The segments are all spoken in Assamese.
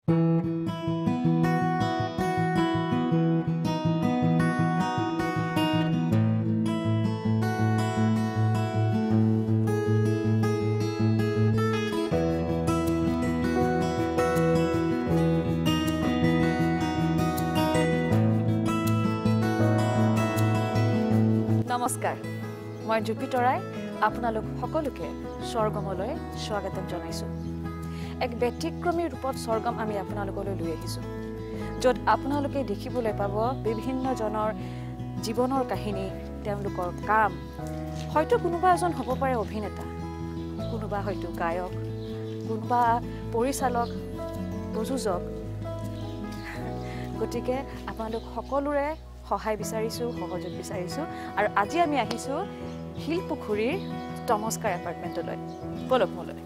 নমস্কাৰ মই জুপি তৰাই আপোনালোক সকলোকে স্বৰ্গমলৈ স্বাগতম জনাইছো এক ব্যতিক্ৰমী ৰূপত স্বৰ্গম আমি আপোনালোকলৈ লৈ আহিছো য'ত আপোনালোকে দেখিবলৈ পাব বিভিন্ন জনৰ জীৱনৰ কাহিনী তেওঁলোকৰ কাম হয়তো কোনোবা এজন হ'ব পাৰে অভিনেতা কোনোবা হয়তো গায়ক কোনোবা পৰিচালক প্ৰযোজক গতিকে আপোনালোক সকলোৰে সহায় বিচাৰিছো সহযোগ বিচাৰিছো আৰু আজি আমি আহিছো শিলপুখুৰীৰ টমস্কাৰ এপাৰ্টমেণ্টলৈ বলক মোলৈ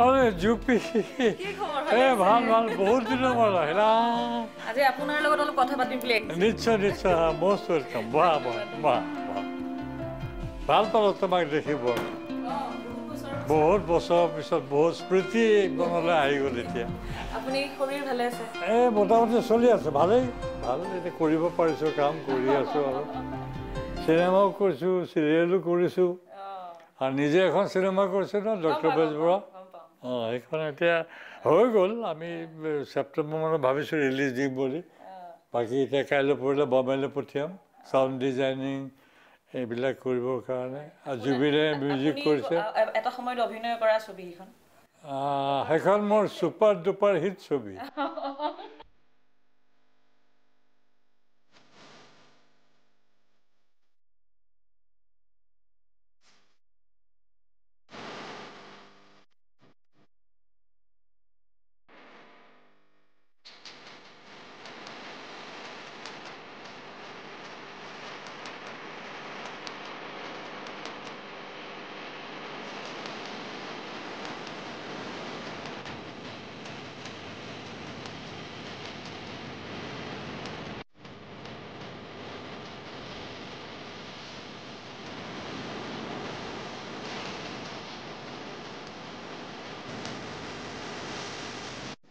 আৰে জুপি ভাল ভাল বহুত দিনৰ মূৰত আহিলা আজি আপোনাৰ লগত অলপ কথা পাতিম বুলি নিশ্চয় নিশ্চয় most welcome বাহ বাহ বাহ ভাল পালো তোমাক দেখিব বহুত বছৰ পিছত বহুত স্মৃতি মনলৈ আহি গ'ল এতিয়া আপুনি শৰীৰ ভালে আছে মোটামুটি চলি আছে ভালেই ভাল এতিয়া কৰিব পাৰিছোঁ কাম কৰি আছোঁ আৰু চিনেমাও কৰিছোঁ চিৰিয়েলো কৰিছোঁ আৰু নিজে এখন চিনেমা কৰিছোঁ ন ডক্টৰ বেজবৰুৱা সেইখন এতিয়া হৈ গ'ল আমি ছেপ্টেম্বৰ মানত ভাবিছোঁ ৰিলিজ দিম বুলি বাকী এতিয়া কাইলৈ পৰহিলে বম্বেলৈ পঠিয়াম চাউণ্ড ডিজাইনিং এইবিলাক কৰিবৰ কাৰণে আৰু জুবিনে মিউজিক কৰিছে এটা সময়ত অভিনয় কৰা ছবিখন সেইখন মোৰ ছুপাৰ ডুপাৰ হিট ছবি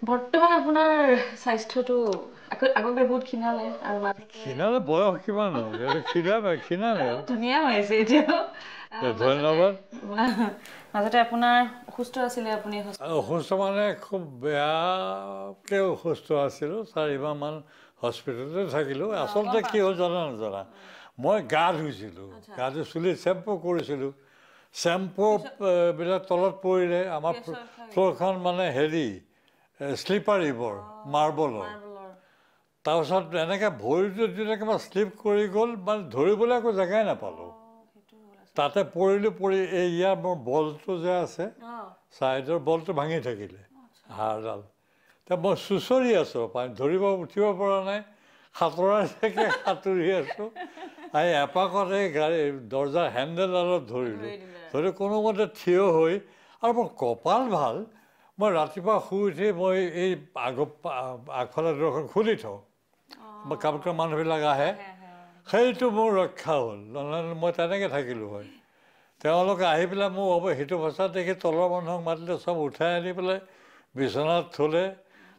বৰ্তমান আপোনাৰ স্বাস্থ্যটো আগতে বহুত ক্ষীণালে আৰু ক্ষীণালে বয়স কিমান ক্ষীণালে ধুনীয়া হৈছে এতিয়া ধন্যবাদ মাজতে আপোনাৰ অসুস্থ আছিলে আপুনি অসুস্থ মানে খুব বেয়াকৈ অসুস্থ আছিলোঁ 4 মাহমান হস্পিটেলতে থাকিলোঁ আচলতে কি হ'ল জানা নাজানা মই গা ধুইছিলোঁ গা ধুই চুলিত চেম্পু কৰিছিলোঁ চেম্পু বিলাক তলত পৰিলে আমাৰ ফ্ল'ৰখন মানে হেৰি স্লিপাৰ ৰিবৰ মাৰ্বলৰ তাৰপিছত এনেকৈ ভৰিটো যেতিয়া কিবা শ্লিপ কৰি গ'ল মানে ধৰিবলৈ একো জেগাই নাপালোঁ তাতে পৰিলোঁ পৰি এই ইয়াৰ মোৰ বলটো যে আছে ছাইডৰ বলটো ভাঙি থাকিলে হাড়ডাল এতিয়া মই চুঁচৰি আছোঁ পানী ধৰিব উঠিব পৰা নাই সাঁতোৰাকৈ সাঁতুৰি আছোঁ এই এপাকত এই গাড়ী দৰ্জাৰ হেণ্ডেলডালত ধৰিলোঁ ধৰি কোনোমতে থিয় হৈ আৰু মোৰ কপাল ভাল মই ৰাতিপুৱা শুই উঠি মই এই আগফালে দৰখন খুলি থওঁ বা কাম কৰা মানুহবিলাক আহে সেইটো মোৰ ৰক্ষা হ'ল নহ'লে মই তেনেকৈ থাকিলোঁ হয় তেওঁলোকে আহি পেলাই মোক সেইটো অৱস্থা দেখি তলৰ মানুহক মাতিলে চব উঠাই আনি পেলাই বিচনাত থ'লে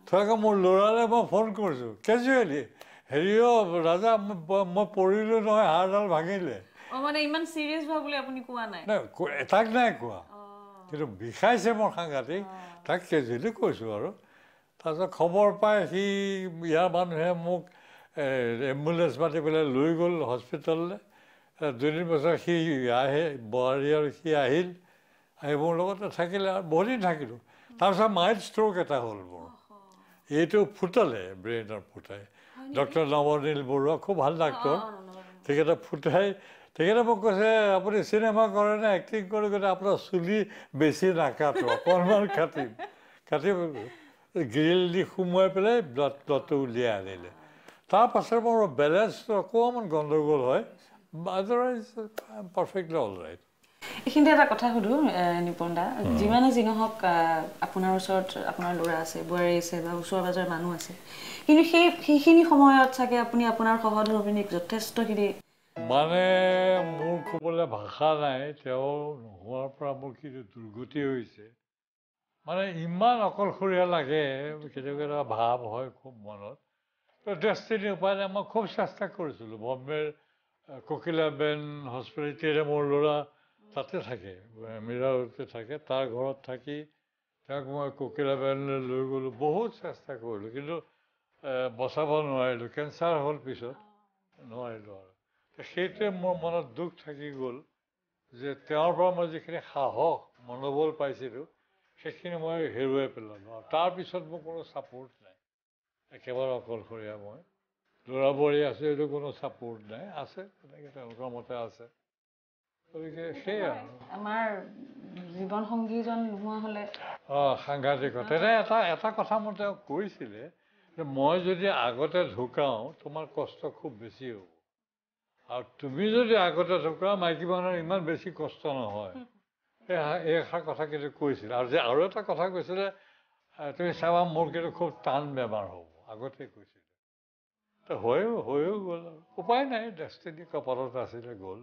থৈ আকৌ মোৰ ল'ৰালৈ মই ফোন কৰিছোঁ কেজুৱেলি হেৰিও ৰাজা মই পৰিলোঁ নহয় হাড়ডাল ভাঙিলে তাক নাই কোৱা কিন্তু বিষাইছে মোৰ সাংঘাতিক তাক কেজুৱেলি কৈছোঁ আৰু তাৰপিছত খবৰ পাই সি ইয়াৰ মানুহে মোক এম্বুলেঞ্চ মাতি পেলাই লৈ গ'ল হস্পিটেললৈ 2 বছৰ সি আহে বোৱাৰী আৰু সি আহিল আহি মোৰ লগতে থাকিলে আৰু বহুদিন থাকিলোঁ তাৰপিছত মাইল্ড ষ্ট্ৰ'ক এটা হ'ল মোৰ এইটো ফুটালে ব্ৰেইনৰ ফুটাই ডক্টৰ নৱনীল বৰুৱা খুব ভাল ডাক্তৰ তেখেতে ফুটাই তেখেতে মোক কৈছে আপুনি চিনেমা কৰে নে এক্টিং কৰে গ'লে আপোনাৰ চুলি বেছি নাকাটো অকণমান কাটিম কাটি গ্ৰিল দি সোমোৱাই পেলাই ব্লাডটো উলিয়াই আনিলে তাৰপাছত মোৰ বেলেঞ্চটো অকণমান গণ্ডগোল হয় otherwise I am perfectly all right এইখিনিতে এটা কথা সুধোঁ নিপুণ দা যিমানে যি নহওক আপোনাৰ ওচৰত আপোনাৰ ল'ৰা আছে বোৱাৰী আছে বা ওচৰ পাজৰৰ মানুহ আছে কিন্তু সেইখিনি সময়ত চাগে আপুনি আপোনাৰ সহধৰ্মিনীক যথেষ্টখিনি মানে মোৰ ক'বলৈ ভাষা নাই তেওঁ নোহোৱাৰ পৰা মোৰ কিন্তু দুৰ্গতি হৈছে মানে ইমান অকলশৰীয়া লাগে কেতিয়াবা কেতিয়াবা ভাৱ হয় খুব মনত তো ডেষ্টিনি উপায় নাই মই খুব চেষ্টা কৰিছিলোঁ বম্বেৰ ককিলাবেন হস্পিটেলিটিৰে মোৰ ল'ৰা তাতে থাকে মীৰাতে থাকে তাৰ ঘৰত থাকি তেওঁক মই ককিলাবেনলৈ লৈ গ'লোঁ বহুত চেষ্টা কৰিলোঁ কিন্তু বচাব নোৱাৰিলোঁ কেঞ্চাৰ হ'ল পিছত নোৱাৰিলোঁ আৰু সেইটোৱে মোৰ মনত দুখ থাকি গ'ল যে তেওঁৰ পৰা মই যিখিনি সাহস মনোবল পাইছিলোঁ সেইখিনি মই হেৰুৱাই পেলালোঁ আৰু তাৰপিছত মোৰ কোনো ছাপোৰ্ট নাই একেবাৰে অকলশৰীয়া মই ল'ৰা বোৱাৰী আছে এইটো কোনো ছাপোৰ্ট নাই আছে তেনেকৈ তেওঁলোকৰ মতে আছে গতিকে সেয়া আমাৰ জীৱন সংগীজন নোহোৱা হ'লে সাংঘাতিক তেনে এটা কথা মোৰ তেওঁ কৈছিলে যে মই যদি আগতে ঢুকাওঁ তোমাৰ কষ্ট খুব বেছি হ'ব আৰু তুমি যদি আগতে ঢুকাও মাইকী মানুহৰ ইমান বেছি কষ্ট নহয় এইষাৰ কথা কিন্তু কৈছিলে আৰু এটা কথা কৈছিলে তুমি চাবা মোৰ কিন্তু খুব টান বেমাৰ হ'ব আগতে কৈছিলে তো হৈও গ'ল আৰু উপায় নাই ডেষ্টিনি কপালত আছিলে গ'ল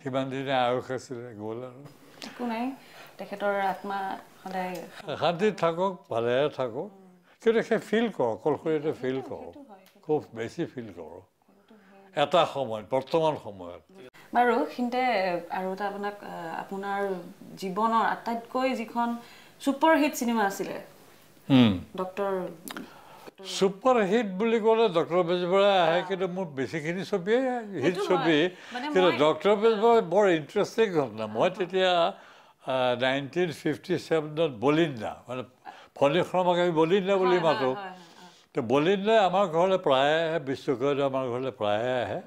সিমান দিনে আয়ুস আছিলে গ'ল আৰু একো নাই তেখেতৰ আত্মা সদায় শান্তিত থাকক ভালেৰে থাকক কিন্তু সেই ফিল কৰক অকলশৰীয়াতে ফিল কৰক খুব বেছি ফিল কৰক এটা সময়ত বৰ্তমান সময়ত বাৰু সেইতে আৰু এটা আপোনাৰ জীৱনৰ আটাইতকৈ যিখন ছুপাৰ হিট চিনেমা আছিলে ডক্টৰ ছুপাৰ হিট বুলি ক'লে ডক্টৰ বেজবৰাই আহে কিন্তু মোৰ বেছিখিনি ছবিয়ে হিট ছবি কিন্তু ডক্টৰ বেজবৰাই বৰ ইণ্টাৰেষ্টিং ঘটনা মই তেতিয়া 1957 বলিন্দা মানে ফণী শৰ্মাক আমি বলিন্দা বুলি মাতোঁ তো বলিন্দাই আমাৰ ঘৰলৈ প্ৰায়ে আহে বিশ্বকৰ্ড আমাৰ ঘৰলৈ প্ৰায়ে আহে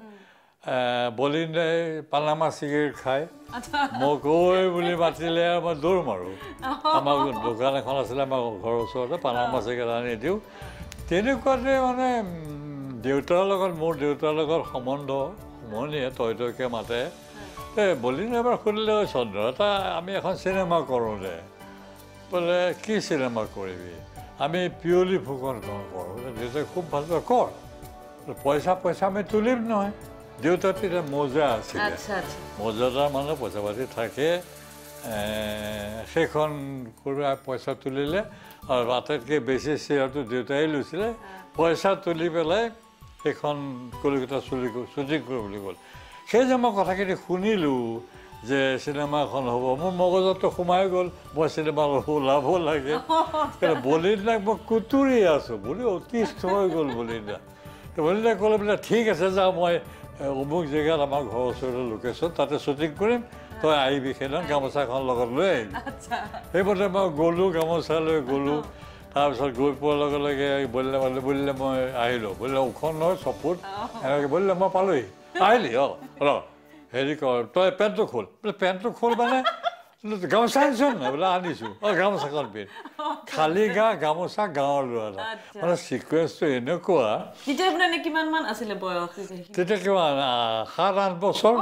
বলিন্দাই পানামা চিগাৰেট খায় মোক ঐ বুলি মাতিলে আৰু মই দৌৰ মাৰোঁ আমাৰ দোকান এখন আছিলে আমাৰ ঘৰৰ ওচৰতে পানামা চিগাৰেট আনি দিওঁ তেনেকুৱাতে মানে মোৰ দেউতাৰ লগত সম্বন্ধ সমনীয়ে তৈকে মাতে বলিন্দা এবাৰ সুধিলে চন্দ্ৰ এটা আমি এখন চিনেমা কৰোঁ দে বোলে কি চিনেমা কৰিবি আমি পিয়লি ফুকন কৰোঁ দেউতাই খুব ভাল কৰ পইচা আমি তুলিম নহয় দেউতাৰ তেতিয়া মোজা আছিলে মোজাদাৰ মানে পইচা পাতি থাকে সেইখন কৰি পইচা তুলিলে আৰু আটাইতকৈ বেছি শ্বেয়াৰটো দেউতাই লৈছিলে পইচা তুলি পেলাই সেইখন কলিকতা শ্বুটিং কৰোঁ বুলি ক'ল সেই যে মই কথাখিনি শুনিলোঁ যে চিনেমা এখন হ'ব মোৰ মগজতো সোমাই গ'ল মই চিনেমা ওলাব লাগে বলিন্দাক মই কুতুৰি আছোঁ বুলি অতিষ্ঠ হৈ গ'ল বলিন্দাই ক'লে বোলে ঠিক আছে যাওঁ মই অমুক জেগাত আমাৰ ঘৰৰ ওচৰতে লোকেশ্যন তাতে শ্বুটিং কৰিম তই আহিবি সেইদিনা গামোচাখন লগত লৈ আহিবি সেইমতে মই গ'লোঁ গামোচা লৈ গ'লোঁ তাৰপিছত গৈ পোৱাৰ লগে লগে বলিলে মই আহিলোঁ বলিলে ওখন নহয় চকুত এনেকৈ বলিলে মই পালোঁহি আহিলি ৰ হেৰি কৰ তই পেণ্টটো খোল বোলে পেণ্টটো খোল মানে গামোচা আনিছোঁ নাই বোলে আনিছোঁ গামোচাখন পিন্ধ খালী গামোচা গাঁৱৰ ল'ৰা মানে ছিকুৱেঞ্চটো এনেকুৱা তেতিয়া কিমান 7-8 বছৰ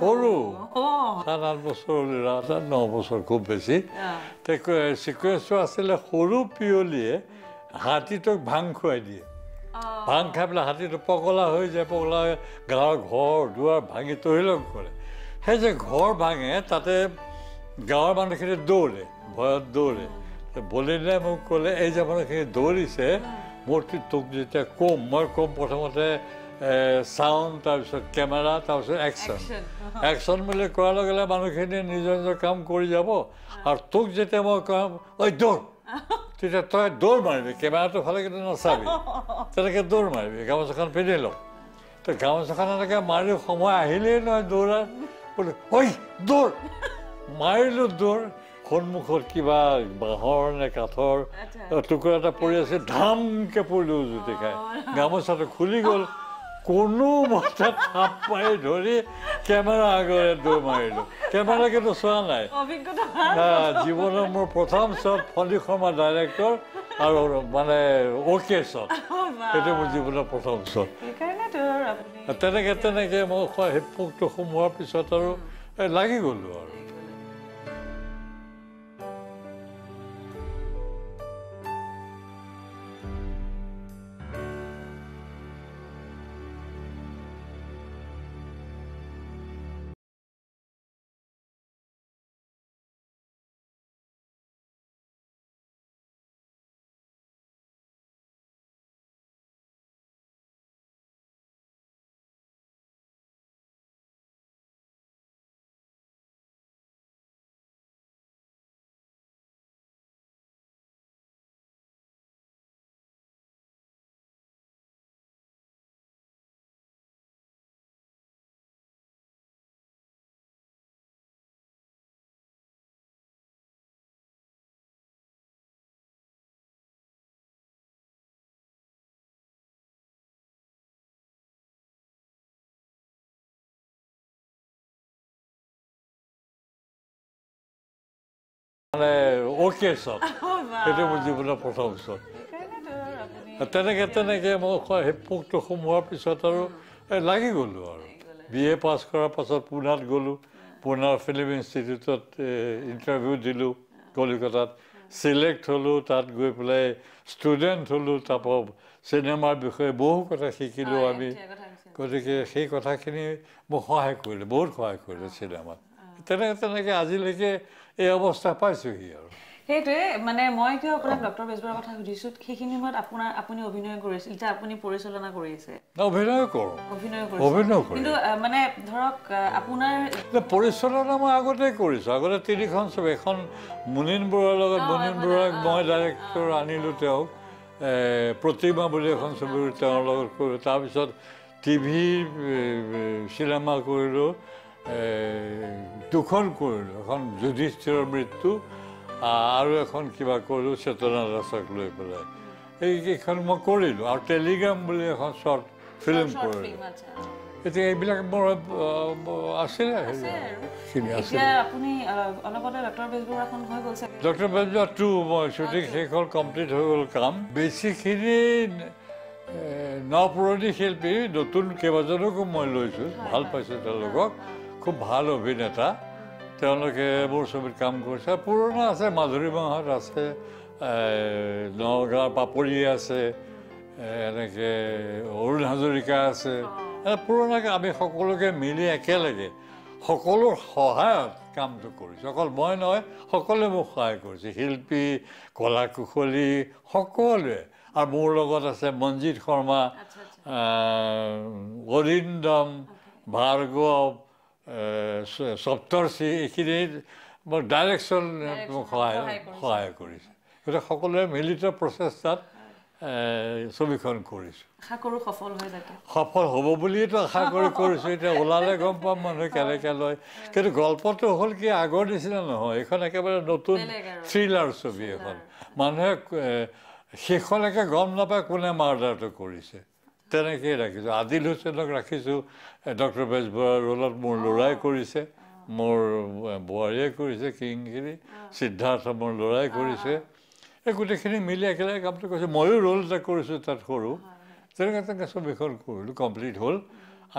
সৰু 7-8 বছৰ ল'ৰা এটা 9 বছৰ খুব বেছি ছিকুৱেঞ্চটো আছিলে সৰু পিয়লিয়ে হাতীটোক ভাং খুৱাই দিয়ে ভাং খাই পেলাই হাতীটো পগলা হৈ যায় পগলা হৈ গাঁৱৰ ঘৰ দুৱাৰ ভাঙি তহিলং কৰে সেই যে ঘৰ ভাঙে তাতে গাঁৱৰ মানুহখিনি দৌৰে ভয়ত দৌৰে বলিন্দাই মোক ক'লে এই যে মানুহখিনি দৌৰিছে মোৰ তোক যেতিয়া মই ক'ম প্ৰথমতে চাউণ্ড তাৰপিছত কেমেৰা তাৰপিছত একশ্যন বুলি কোৱাৰ লগে লগে মানুহখিনিয়ে নিজৰ নিজৰ কাম কৰি যাব আৰু তোক যেতিয়া মই ক'ম ঐ দৌৰ তেতিয়া তই দৌৰ মাৰিবি কেমেৰাটো ফালে কিন্তু নাচাবি তেনেকৈ দৌৰ মাৰিবি গামোচাখন পিন্ধি লওঁ তো গামোচাখন এনেকৈ মাৰি সময় আহিলেই নহয় দৌৰাৰ বোলে ঐ দৌৰ মাৰিলোঁ দৌৰ সন্মুখত কিবা বাঁহৰ নে কাঠৰ টুকুৰা এটা পৰি আছে ধামকৈ পৰিলোঁ জুতি খাই গামোচাটো খুলি গ'ল কোনো মতে থাপ মাৰি ধৰি কেমেৰা আগৰে দৌৰ মাৰিলোঁ কেমেৰাকেতো চোৱা নাই জীৱনৰ মোৰ প্ৰথম শ্বট ফণী শৰ্মা ডাইৰেক্টৰ আৰু মানে অ'কে শ্বট সেইটো মোৰ জীৱনৰ প্ৰথম শ্বট তেনেকৈ মই সেই পোকটো সোমোৱাৰ পিছত আৰু লাগি গ'লোঁ আৰু মানে অ'কে শ্বট সেইটো মোৰ জীৱনৰ প্ৰথম শ্বট তেনেকৈ মই সেই পোকটো সোমোৱাৰ পিছত আৰু লাগি গ'লোঁ আৰু BA পাছ কৰাৰ পাছত পুনাত গ'লোঁ পুনাৰ ফিল্ম ইনষ্টিটিউটত ইণ্টাৰভিউ দিলোঁ কলিকতাত চিলেক্ট হ'লোঁ তাত গৈ পেলাই ষ্টুডেণ্ট হ'লোঁ তাৰপৰা চিনেমাৰ বিষয়ে বহু কথা শিকিলোঁ আমি গতিকে সেই কথাখিনি মোক সহায় কৰিলে বহুত সহায় কৰিলে চিনেমাত তেনেকৈ আজিলৈকে এই অৱস্থা পাইছোঁহি আৰু সেইটোৱে মানে মই কিয় আপোনাক ডক্টৰ বেজবৰুৱাৰ কথা সুধিছোঁ সেইখিনি সময়ত আপুনি অভিনয় কৰিছিল এতিয়া আপুনি পৰিচালনা কৰি আছে অভিনয় কৰোঁ কিন্তু মানে ধৰক আপোনাৰ পৰিচালনা মই আগতেই কৰিছোঁ আগতে 3খন ছবি এখন মুনীন বৰুৱাৰ লগত মুনীন বৰুৱাক মই ডাইৰেক্টৰ আনিলোঁ তেওঁক প্ৰতিমা বুলি এখন ছবি তেওঁৰ লগত কৰিলোঁ তাৰপিছত টিভি চিনেমা কৰিলোঁ 2খন কৰিলোঁ এখন যুধিষ্ঠিৰৰ মৃত্যু আৰু এখন কিবা কৰিলোঁ চেতনা দাসক লৈ পেলাই এইকেইখন মই কৰিলোঁ আৰু টেলিগ্ৰাম বুলি এখন শ্বৰ্ট ফিল্ম কৰিলোঁ এতিয়া এইবিলাক মোৰ আছিলে ডক্টৰ বেজবৰুৱা 2 মই শ্বুটিং শেষ হ'ল কমপ্লিট হৈ গ'ল কাম বেছিখিনি নপুৰণি শিল্পী নতুন কেইবাজনকো মই লৈছোঁ ভাল পাইছোঁ তেওঁলোকক খুব ভাল অভিনেতা তেওঁলোকে মোৰ ছবিত কাম কৰিছে পুৰণা আছে মাধুৰী মহাত আছে নগাঁৱৰ পাপৰি আছে এনেকৈ অৰুণ হাজৰিকা আছে পুৰণাকৈ আমি সকলোকে মিলি একেলগে সকলোৰ সহায়ত কামটো কৰিছোঁ অকল মই নহয় সকলোৱে মোক সহায় কৰিছে শিল্পী কলা কুশলী সকলোৱে আৰু মোৰ লগত আছে মঞ্জিত শৰ্মা অৰিন্দম ভাৰ্গৱ সপ্তৰ্ষি এইখিনি মোৰ ডাইৰেকশ্যন মোক সহায় কৰিছে গতিকে সকলোৱে মিলিত প্ৰচেষ্টাত ছবিখন কৰিছোঁ সফল হ'ব বুলিয়েতো আশা কৰিছোঁ এতিয়া ওলালে গম পাম মানুহে কেনেকৈ লয় কিন্তু গল্পটো হ'ল কি আগৰ নিচিনা নহয় এইখন একেবাৰে নতুন থ্ৰিলাৰ ছবি এখন মানুহে শেষলৈকে গম নাপায় কোনে মাৰ্ডাৰটো কৰিছে তেনেকৈয়ে ৰাখিছোঁ আদিল হুছেইনক ৰাখিছোঁ ডক্টৰ বেজবৰুৱাৰ ৰোলত মোৰ ল'ৰাই কৰিছে মোৰ বোৱাৰীয়ে কৰিছে কিংগিৰি সিদ্ধাৰ্থ মোৰ ল'ৰাই কৰিছে এই গোটেইখিনি মিলি একেলগে কামটো কৰিছে ময়ো ৰোল এটা কৰিছোঁ তাত সৰু তেনেকৈ ছবিখন কৰিলোঁ কমপ্লিট হ'ল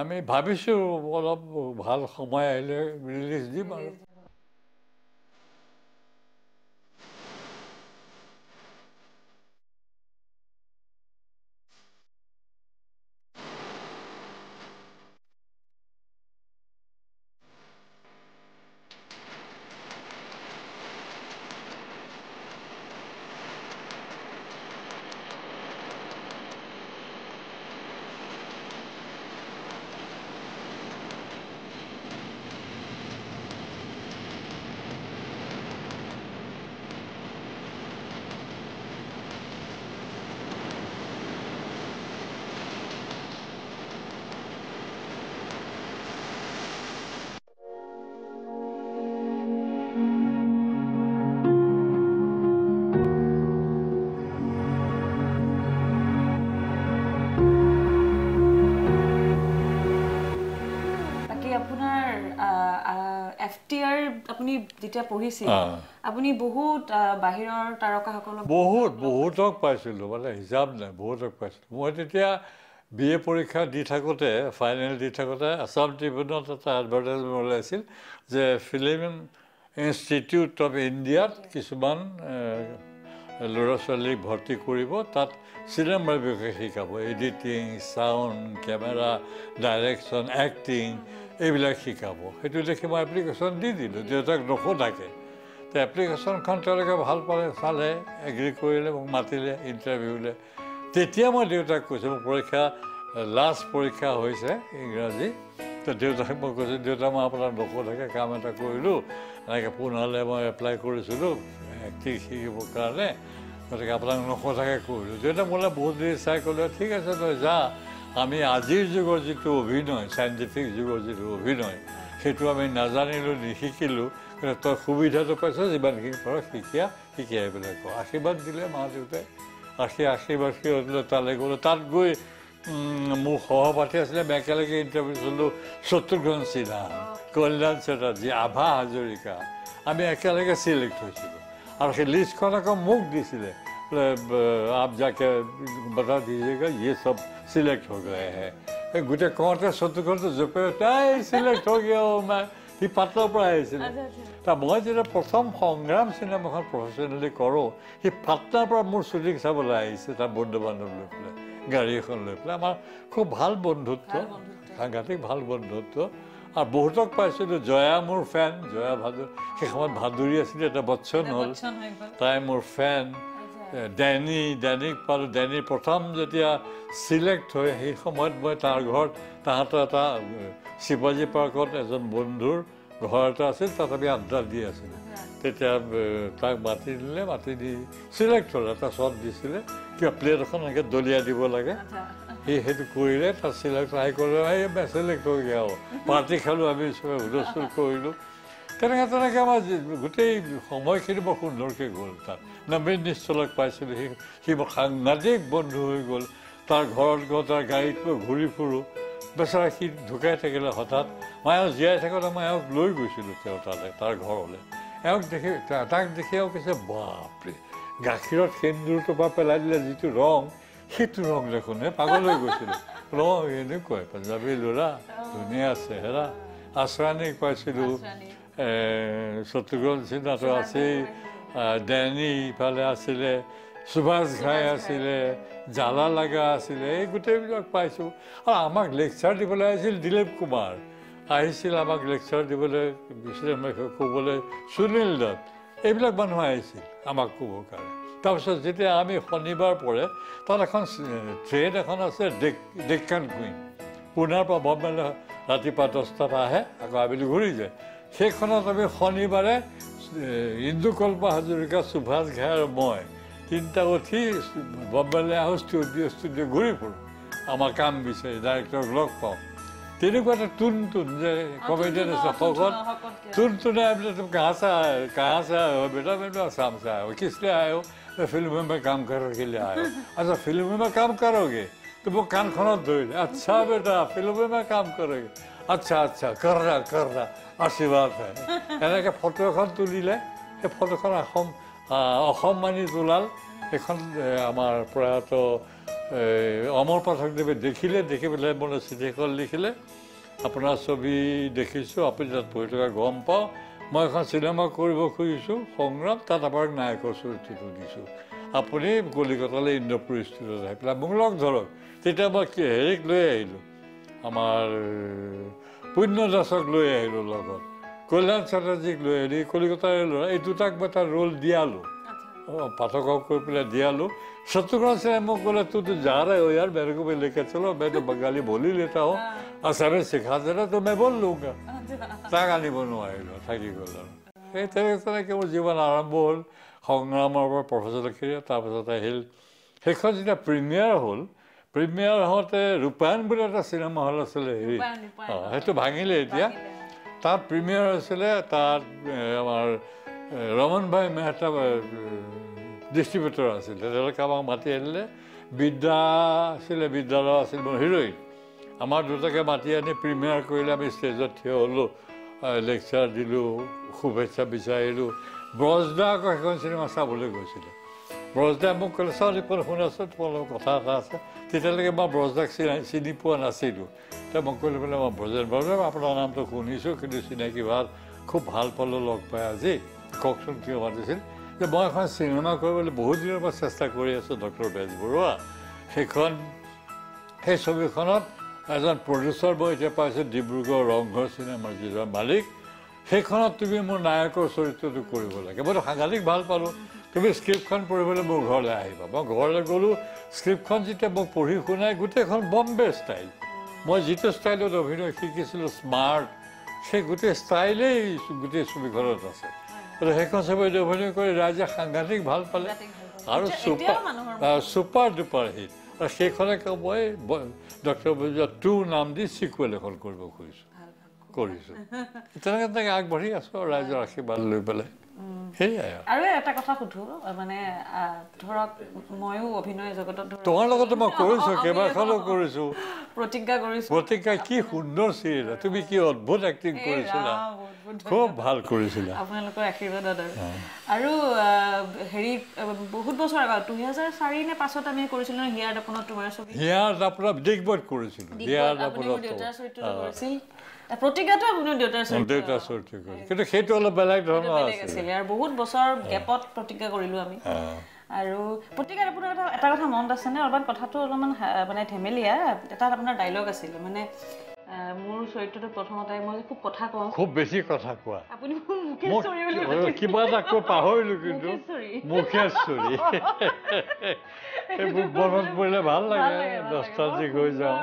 আমি ভাবিছোঁ অলপ ভাল সময় আহিলে ৰিলিজ দিম আৰু ইয়াৰ আপুনি যেতিয়া পঢ়িছিল আপুনি বহুত বাহিৰৰ তাৰকাসকলক বহুতক পাইছিলোঁ মানে হিচাপ নাই বহুতক পাইছিলোঁ মই তেতিয়া BA পৰীক্ষা দি থাকোঁতে ফাইনেল দি থাকোঁতে আছাম ট্ৰিবিউনত এটা এডভাৰটাইজমেণ্ট ওলাইছিল যে ফিল্ম ইনষ্টিটিউট অফ ইণ্ডিয়াত কিছুমান ল'ৰা ছোৱালীক ভৰ্তি কৰিব তাত চিনেমাৰ বিষয়ে শিকাব editing sound camera direction acting এইবিলাক শিকাব সেইটো দেখি মই এপ্লিকেশ্যন দি দিলোঁ দেউতাক নোসোধাকৈ তো এপ্লিকেশ্যনখন তেওঁলোকে ভাল পালে চালে এগ্ৰী কৰিলে মোক মাতিলে ইণ্টাৰভিউলৈ তেতিয়া মই দেউতাক কৈছোঁ মোৰ পৰীক্ষা লাষ্ট পৰীক্ষা হৈছে ইংৰাজী তো দেউতাক মই কৈছোঁ দেউতা মই আপোনাৰ নোসোধাকৈ কাম এটা কৰিলোঁ এনেকৈ পুনালৈ মই এপ্লাই কৰিছিলোঁ এক্টিং শিকিবৰ কাৰণে গতিকে আপোনাক নোসোধাকৈ কৰিলোঁ দেউতা মোলৈ বহুত দেৰি চাই ক'লে ঠিক আছে তই যা আমি আজিৰ যুগৰ যিটো অভিনয় চাইণ্টিফিক যুগৰ যিটো অভিনয় সেইটো আমি নাজানিলোঁ নিশিকিলোঁ কিন্তু তই সুবিধাটো পাইছ যিমানখিনি পাৰ শিকি আহিবলৈ কওঁ আশীৰ্বাদ দিলে মা দেউতাই আশীৰ্বাদ দিলে তালৈ গ'লোঁ তাত গৈ মোৰ সহপাঠী আছিলে আমি একেলগে ইণ্টাৰভিউ কৰিলোঁ শত্ৰুঘ্ন সিনহা কল্যাণ চেটাৰ্জী আভা হাজৰিকা আমি একেলগে চিলেক্ট হৈছিলোঁ আৰু সেই লিষ্টখন আকৌ মোক দিছিলে आप जाके बता दीजिएगा ये सब सिलेक्ट हो गए हैं गोटे कौटे शत्रुघ्न तो जपे सिलेक्ट हो गया मैं সি পাটনাৰ পৰা আহিছিলে মই যেতিয়া প্ৰথম সংগ্ৰাম চিনেমাখন প্ৰফেচনেলি কৰোঁ সি পাটনাৰ পৰা মোৰ শ্বুটিং চাবলৈ আহিছে তাৰ বন্ধু বান্ধৱ লৈ পেলাই গাড়ী এখন লৈ পেলাই আমাৰ খুব ভাল বন্ধুত্ব সাংঘাতিক ভাল বন্ধুত্ব আৰু বহুতক পাইছিলোঁ জয়া মোৰ ফেন জয়া সেই সময়ত ভাদুৰী আছিলে এটা বচ্চন হ'ল তাই মোৰ ফেন ডেনিক পালোঁ ডেনি প্ৰথম যেতিয়া চিলেক্ট হয় সেই সময়ত মই তাৰ ঘৰত তাহাঁতৰ এটা শিৱাজী পাৰ্কত এজন বন্ধুৰ ঘৰ এটা আছিল তাত আমি আড্ডা দি আছিলোঁ তেতিয়া তাক মাতি দিলে মাতি দি চিলেক্ট হ'ল এটা শ্বট দিছিলে কিবা প্লেট এখন এনেকৈ দলিয়াই দিব লাগে সি সেইটো কৰিলে তাত চিলেক্ট আহি ক'লে এই চিলেক্ট হৈ গৈ আৰু পাৰ্টি খালোঁ আমি চবে হুলস্থুল কৰিলোঁ তেনেকৈ আমাৰ গোটেই সময়খিনি বৰ সুন্দৰকৈ গ'ল তাত নবীন নিশ্চলক পাইছিলোঁ সি মোৰ সাংঘাতিক বন্ধু হৈ গ'ল তাৰ ঘৰত গৈ তাৰ গাড়ীত মই ঘূৰি ফুৰোঁ বেচেৰা সি ঢুকাই থাকিলে হঠাৎ মই এওঁ জীয়াই থাকোঁতে মই এওঁক লৈ গৈছিলোঁ তেওঁ তালৈ তাৰ ঘৰলৈ এওঁক দেখি তাক দেখি এওঁ কৈছে বাপৰে গাখীৰত সেন্দুৰটোৰ পৰা পেলাই দিলে যিটো ৰং সেইটো ৰং দেখোন পাগল হৈ গৈছিলোঁ ৰং এনেকুৱাই পাঞ্জাবী ল'ৰা ধুনীয়া চেহেৰা আশ্ৰানীক পাইছিলোঁ শত্ৰুঘ্ন সিনহাটো আছেই ডেনি ইফালে আছিলে সুভাষ ঘাই আছিলে জ্বালা লাগা আছিলে এই গোটেইবিলাক পাইছোঁ আৰু আমাক লেকচাৰ দিবলৈ আহিছিল দিলীপ কুমাৰ আহিছিল আমাক লেকচাৰ দিবলৈ ক'বলৈ সুনীল দত্ত এইবিলাক মানুহ আহিছিল আমাক ক'বৰ কাৰণে তাৰপিছত যেতিয়া আমি শনিবাৰ পৰে তাত এখন ট্ৰেইন এখন আছে ডেক্কান কুইন পুনাৰ পৰা বম্বেলৈ ৰাতিপুৱা 10টাত আহে আকৌ আবেলি ঘূৰি যায় সেইখনত আমি শনিবাৰে ইন্দুকল্প হাজৰিকা সুভাষ ঘাই আৰু মই তিনিটা উঠি বম্বেলৈ আহোঁ ষ্টুডিঅ' ঘূৰি ফুৰোঁ আমাৰ কাম বিচাৰি ডাইৰেক্টৰক লগ পাওঁ তেনেকুৱা এটা টুন যে কমেডিয়ান আছে শকত टुनटुना तुम कहाँ से आए हो बेटा मैं आसाम से आया हो किस लिए आए हो मैं फिल्म में काम करने के लिए आया हूँ अच्छा फिल्म में काम करोगे तो वो कान खनत धोइले अच्छा बेटा फिल्म में काम करोगे अच्छा अच्छा कर रहा आशीर्वाद है এনেকৈ ফটো এখন তুলিলে সেই ফটোখন অসম মানি তোলাল এখন আমাৰ প্ৰয়াত অমৰ পাঠকদেৱে দেখিলে দেখি পেলাই মোলৈ চিঠিখন লিখিলে আপোনাৰ ছবি দেখিছোঁ আপুনি তাত পঢ়ি থকা গম পাওঁ মই এখন চিনেমা কৰিব খুজিছোঁ সংগ্ৰাম তাত আপোনাক নায়কৰ চৰিত্ৰটো দিছোঁ আপুনি কলিকতালৈ ইন্দ্ৰপুৰ ষ্টুডিঅ'ত আহি পেলাই মোক লগ ধৰক তেতিয়া মই হেৰিক লৈ আহিলোঁ আমাৰ পুণ্য দাসক লৈ আহিলোঁ লগত কল্যাণ চেটাৰ্জীক লৈ আহিলোঁ কলিকতাৰে ল'ৰা এই দুটাক মই তাৰ ৰোল দিয়ালোঁ पाठकों को पहले दिया लो शत्रुघ्न से हम बोला तू तो जा रहे हो यार मेरे को भी लेकर चलो मैं तो बंगाली बोल ही लेता हूँ असर सिखा देना तो मैं बोल लूँगा तागानी बनवाइलो থাকি গ'ল সেই তেনেকৈ মোৰ জীৱন আৰম্ভ হ'ল সংগ্ৰামৰ পৰা প্ৰফেচৰ খেলি তাৰপিছত আহিল সেইখন যেতিয়া প্ৰিমিয়াৰ হ'ল প্ৰিমিয়াৰ হওঁতে ৰূপায়ণ বুলি এটা চিনেমা হল আছিলে হেৰি সেইটো ভাঙিলে এতিয়া তাত প্ৰিমিয়াৰ হৈছিলে তাত আমাৰ ৰমন ভাই মেহতা ডিষ্ট্ৰিবিউটৰ আছিল তেওঁলোকে আমাক মাতি আনিলে বিদ্যা আছিলে বিদ্যালয় আছিল মোৰ হিৰোইন আমাৰ দুটাকে মাতি আনি প্ৰিমিয়াৰ কৰিলে আমি ষ্টেজত থিয় হ'লোঁ লেকচাৰ দিলোঁ শুভেচ্ছা বিচাৰিলোঁ ব্ৰজদা আকৌ সেইখন চিনেমা চাবলৈ গৈছিলে ব্ৰজদাই মোক ক'লে চাওঁ দীপল শুনাচোন তোমালোকৰ কথা এটা আছে তেতিয়ালৈকে মই ব্ৰজদাক চিনি পোৱা নাছিলোঁ এতিয়া মোক ক'লে বোলে মই ব্ৰজেন ব্ৰজে আপোনাৰ নামটো শুনিছোঁ কিন্তু চিনাকি ভাল খুব ভাল পালোঁ লগ পাই আজি কওকচোন কিয় মাতিছিল যে মই এখন চিনেমা কৰিবলৈ বহুত দিনৰ পৰা চেষ্টা কৰি আছোঁ ডক্টৰ বেজবৰুৱা সেই ছবিখনত এজন প্ৰডিউচাৰ মই এতিয়া পাইছোঁ ডিব্ৰুগড় ৰংঘৰ চিনেমাৰ যিজন মালিক সেইখনত তুমি মোৰ নায়কৰ চৰিত্ৰটো কৰিব লাগে মইতো সাংঘাতিক ভাল পালোঁ তুমি স্ক্ৰিপ্টখন পঢ়িবলৈ মোৰ ঘৰলৈ আহিবা মই ঘৰলৈ গ'লোঁ স্ক্ৰিপ্টখন যেতিয়া মোক পঢ়ি শুনাই গোটেইখন বম্বে ষ্টাইল মই যিটো ষ্টাইলত অভিনয় শিকিছিলোঁ স্মাৰ্ট সেই গোটেই ষ্টাইলেই গোটেই ছবিখনত আছে সেইখন ছবিত অভিনয় কৰি ৰাইজে সাংঘাতিক ভাল পালে আৰু ছুপাৰ ডুপাৰ হিট আৰু সেইখনে মই ডক্টৰ বেজবৰুৱা 2 নাম দি চিকুৱেল এখন কৰিব কৰিছোঁ তেনেকৈ আগবাঢ়ি আছোঁ আৰু ৰাইজৰ আশীৰ্বাদ লৈ পেলাই সেয়াই আৰু এটা কথা সুধো মানে ধৰক ময়ো অভিনয় জগতত তোমাৰ লগতো মই কৰিছোঁ কেইবাখনো কৰিছোঁ প্ৰতিজ্ঞা কি সুন্দৰ চিৰিয়েল তুমি কি অদ্ভুত এক্টিং কৰিছিলা খুব ভাল কৰিছিলা আপোনালোকৰ আশীৰ্বাদত আৰু হেৰি বহুত বছৰ আগত 2004 নে 5ত আমি কৰিছিলোঁ হিয়াৰ দাপোনত তোমাৰ ছবি হিয়াৰ দাপোনত দিগবত কৰিছিলোঁ হিয়াৰ দাপোনত প্ৰতিজ্ঞাটো আপোনাৰ দেউতাৰ চৰিত্ৰ কিন্তু সেইটো অলপ বেলেগ ধৰণৰ আছিল আৰু বহুত বছৰ গেপত প্ৰতিজ্ঞা কৰিলোঁ আমি আৰু প্ৰতিজ্ঞাত আপোনাৰ এটা কথা মনত আছেনে অলপমান কথাটো অলপমান মানে ধেমেলীয়া এটা আপোনাৰ ডাইলগ আছিলে মানে মোৰ চৰিত্ৰটো প্ৰথমতে মই খুব কথা কওঁ খুব বেছি কথা কোৱা আপুনি মুখেশ্বৰী বুলি কিবা এটা পাহৰিলোঁ কিন্তু মুখেশ্বৰী এইবোৰ মনত পৰিলে ভাল লাগে নষ্টালজিক হৈ যাওঁ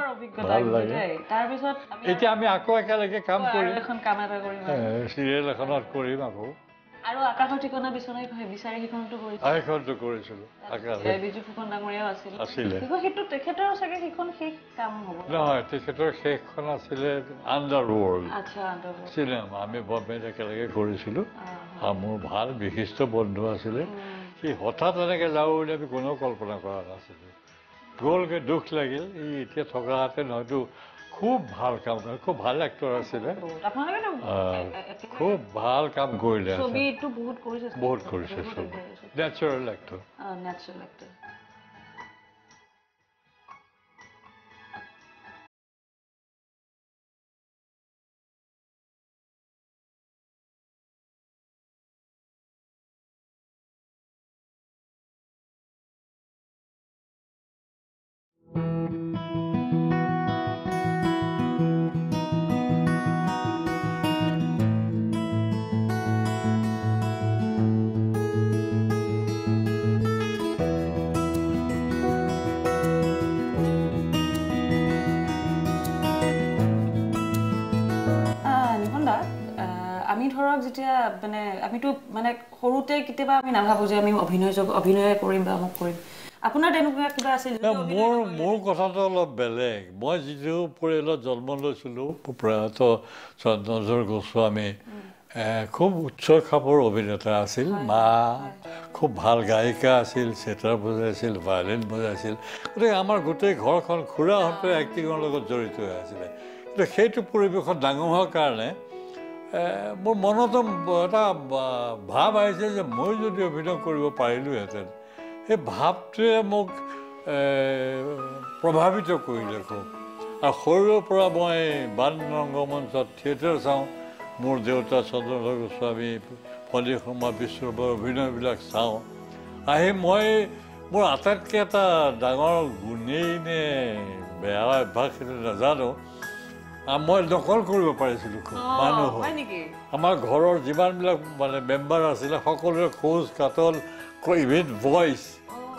ভাল লাগে তাৰপিছত এতিয়া আমি আকৌ একেলগে কাম কৰিম চিৰিয়েল এখনত কৰিম আকৌ আৰু আকাশৰ ঠিকনা বিচাৰি সেইখনতো কৰিছিলোঁ বিজু ফুকন ডাঙৰীয়াও আছিলে সেইটো তেখেতৰ চাগে সেইখন শেষ কাম হ'ব নহয় তেখেতৰ শেষখন আছিলে আণ্ডাৰৱৰ্ল্ড চিনেমা আমি বম্বেত একেলগে কৰিছিলোঁ আৰু মোৰ ভাল বিশিষ্ট বন্ধু আছিলে সি হঠাৎ এনেকৈ যাওঁ বুলি আমি কোনেও কল্পনা কৰা নাছিলোঁ গ'লগৈ দুখ লাগিল ই এতিয়া থকাহেঁতেন হয়তো খুব ভাল কাম কৰে খুব ভাল এক্টৰ আছিলে খুব ভাল কাম কৰিলে বহুত কৰিছে নেচাৰেল এক্টৰ আমি ধৰক যেতিয়া মানে আমিতো মানে সৰুতে কেতিয়াবা আমি নাভাবোঁ যে আমি অভিনয় কৰিম বা মোক কৰিম আপোনাৰ তেনেকুৱা কিবা আছিল মোৰ কথাটো অলপ বেলেগ মই যিটো পৰিয়ালত জন্ম লৈছিলোঁ প্ৰয়াত চন্দ্ৰচূড় গোস্বামী খুব উচ্চ খাপৰ অভিনেতা আছিল মা খুব ভাল গায়িকা আছিল চেতাৰ বজাইছিল ভায়লিন বজাইছিল গতিকে আমাৰ গোটেই ঘৰখন খুৰাহঁতে এক্টিঙৰ লগত জড়িত হৈ আছিলে কিন্তু সেইটো পৰিৱেশত ডাঙৰ হোৱাৰ কাৰণে মোৰ মনতো এটা ভাৱ আহিছে যে মই যদি অভিনয় কৰিব পাৰিলোঁহেঁতেন সেই ভাৱটোৱে মোক প্ৰভাৱিত কৰিলে খুব আৰু সৰুৰে পৰা মই বাণ ৰংগমঞ্চত থিয়েটাৰ চাওঁ মোৰ দেউতা চন্দ্ৰধৰ গোস্বামী ফণী শৰ্মা বিশ্বৰৰ অভিনয়বিলাক চাওঁ আহি মোৰ আটাইতকৈ এটা ডাঙৰ গুণেই নে বেয়া অভ্যাস সেইটো নাজানো মই নকল কৰিব পাৰিছিলোঁ খুব মানুহক আমাৰ ঘৰৰ যিমানবিলাক মানে মেম্বাৰ আছিলে সকলোৰে খোজ কাটল ইভেন ভইচ